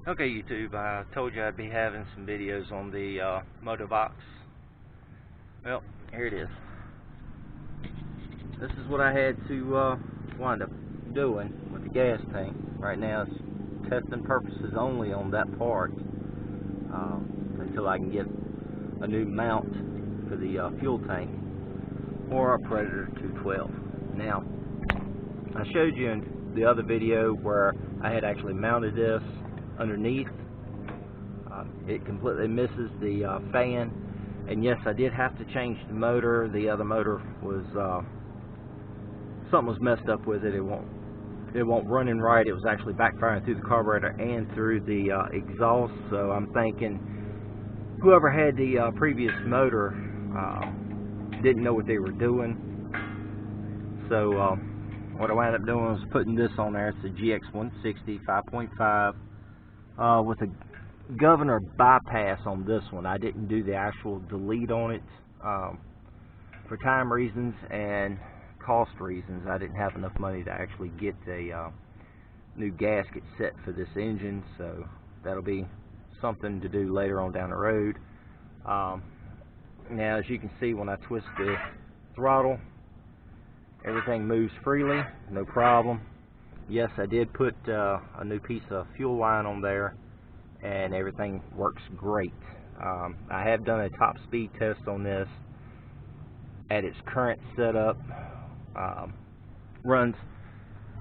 Okay, YouTube, I told you I'd be having some videos on the Motovox. Well, here it is. This is what I had to wind up doing with the gas tank. Right now it's testing purposes only on that part until I can get a new mount for the fuel tank or a Predator 212. Now, I showed you in the other video where I had actually mounted this underneath. It completely misses the fan, and yes, I did have to change the motor. The other motor was something was messed up with it. It won't running right. It was actually backfiring through the carburetor and through the exhaust. So I'm thinking whoever had the previous motor didn't know what they were doing. So what I wound up doing was putting this on there. It's a GX160 5.5 with a governor bypass on this one. I didn't do the actual delete on it for time reasons and cost reasons. I didn't have enough money to actually get a new gasket set for this engine, so that'll be something to do later on down the road. Now, as you can see, when I twist the throttle, everything moves freely, no problem. Yes, I did put a new piece of fuel line on there, and everything works great. I have done a top speed test on this at its current setup. Runs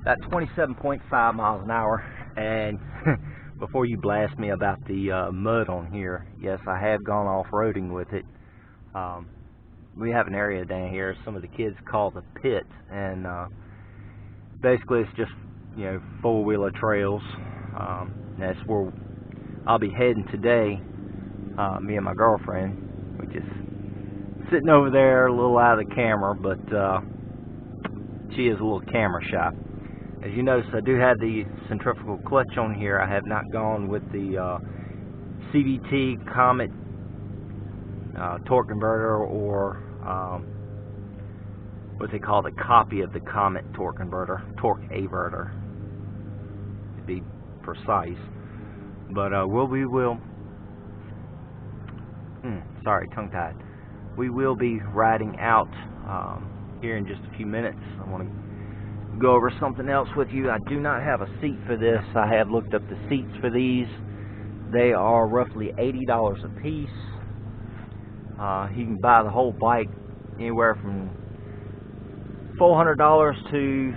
about 27.5 miles an hour, and before you blast me about the mud on here, yes, I have gone off-roading with it. We have an area down here some of the kids call the pit, and basically it's just, you know, four-wheeler trails. That's where I'll be heading today. Me and my girlfriend, we're just sitting over there a little out of the camera, but she is a little camera shy. As you notice, I do have the centrifugal clutch on here. I have not gone with the CVT Comet torque converter, or what they call the copy of the Comet torque converter, torque averter to be precise. But sorry, tongue-tied. We will be riding out here in just a few minutes. I want to go over something else with you. I do not have a seat for this. I have looked up the seats for these. They are roughly $80 a piece. You can buy the whole bike anywhere from $400 to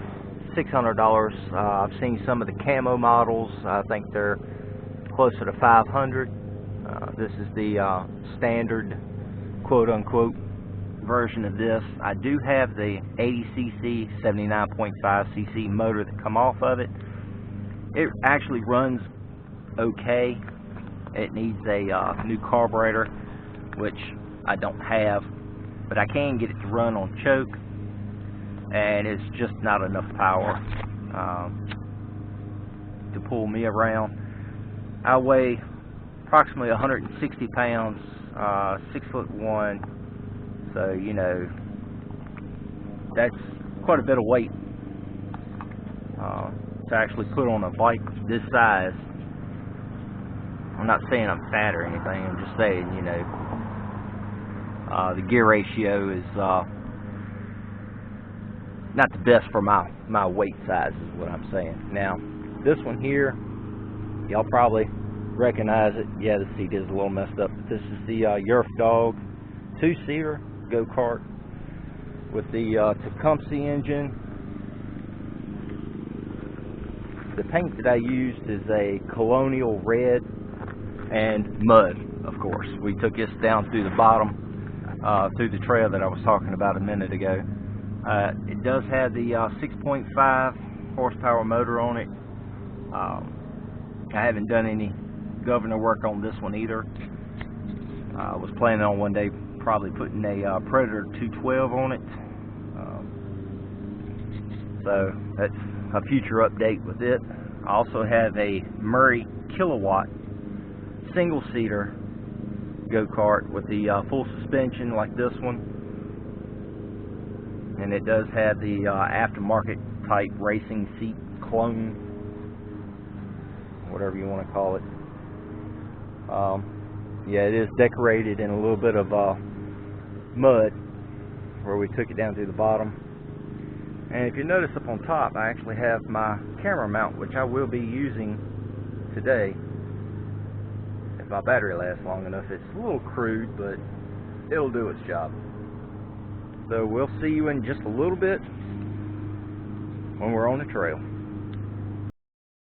$600. I've seen some of the camo models. I think they're closer to $500. This is the standard, quote-unquote, version of this. I do have the 80cc 79.5cc motor that come off of it. It actually runs okay. It needs a new carburetor, which I don't have, but I can get it to run on choke, and it's just not enough power to pull me around. I weigh approximately 160 pounds, 6'1", so you know that's quite a bit of weight to actually put on a bike this size. I'm not saying I'm fat or anything. I'm just saying, you know, the gear ratio is not the best for my weight size, is what I'm saying. Now, this one here, y'all probably recognize it. Yeah, the seat is a little messed up, but this is the Yerf Dog 2-seater go-kart with the Tecumseh engine. The paint that I used is a colonial red and mud, of course. We took this down through the bottom, through the trail that I was talking about a minute ago. It does have the 6.5 horsepower motor on it. I haven't done any governor work on this one either. I was planning on one day probably putting a Predator 212 on it. So that's a future update with it. I also have a Murray kilowatt single-seater go-kart with the full suspension like this one, and it does have the aftermarket type racing seat clone, whatever you want to call it. Yeah, it is decorated in a little bit of mud where we took it down to the bottom. And if you notice up on top, I actually have my camera mount, which I will be using today if my battery lasts long enough. It's a little crude, but it'll do its job. So we'll see you in just a little bit when we're on the trail.